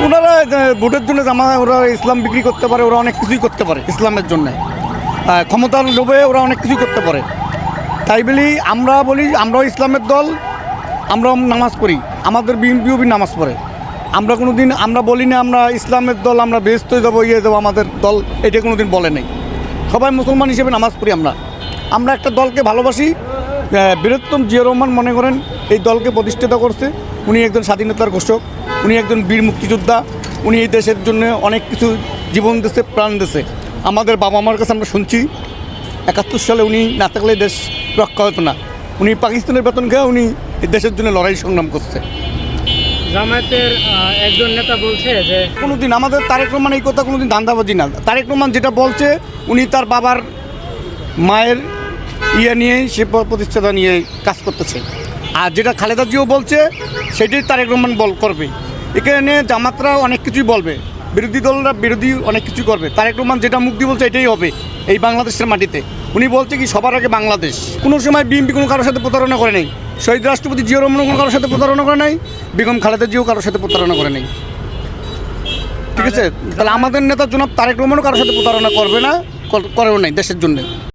ওনারা ভোটের জন্য ওরা ইসলাম বিক্রি করতে পারে, ওরা অনেক কিছুই করতে পারে ইসলামের জন্য, ক্ষমতার লোভে ওরা অনেক কিছুই করতে পারে। তাই বলি আমরাও ইসলামের দল, আমরাও নামাজ পড়ি, আমাদের বিএনপিও নামাজ পড়ে। আমরা কোনো দিন আমরা বলি না আমরা ইসলামের দল, আমরা বেহেশত যাবো যাবো আমাদের দল, এটা কোনো দিন বলে নাই। সবাই মুসলমান হিসেবে নামাজ পড়ি। আমরা একটা দলকে ভালোবাসি। বীরত্তম জিয়া রহমান মনে করেন এই দলকে প্রতিষ্ঠিত করছে। উনি একজন স্বাধীনতার ঘোষক, উনি একজন বীর মুক্তিযোদ্ধা, উনি এই দেশের জন্য অনেক কিছু জীবন দিয়েছে, প্রাণ দিয়েছে। আমাদের বাবা মার কাছে আমরা শুনছি 71 সালে উনি না থাকলে দেশ রক্ষা হতো না। উনি পাকিস্তানের বেতন খেয়ে উনি এই দেশের জন্য লড়াই সংগ্রাম করছে। জামায়াতের একজন নেতা বলছে যে কোনোদিন আমাদের তারেক রহমান এই কথা কোনোদিন ধান্দাবাজি না। তারেক রহমান যেটা বলছে উনি তার বাবার মায়ের নিয়ে সে প্রতিষ্ঠাতা নিয়ে কাজ করতেছে। আর যেটা খালেদা জিও বলছে সেটাই তারেক রহমান করবে। এখানে জামাতরা অনেক কিছুই বলবে, বিরোধী দলরা অনেক কিছু করবে। তারেক রহমান যেটা মুখ দিয়ে বলছে এটাই হবে এই বাংলাদেশের মাটিতে। উনি বলছে কি সবার আগে বাংলাদেশ। কোনো সময় বিএনপি কোনো কারোর সাথে প্রতারণা করে নাই, শহীদ রাষ্ট্রপতি জিয়া রহমান কোনো কারোর সাথে প্রতারণা করে নাই, বেগম খালেদা জিও কারোর সাথে প্রতারণা করে নাই। ঠিক আছে, তাহলে আমাদের নেতা জনাব তারেক রহমানও কারোর সাথে প্রতারণা করবে না, করেও নাই দেশের জন্য।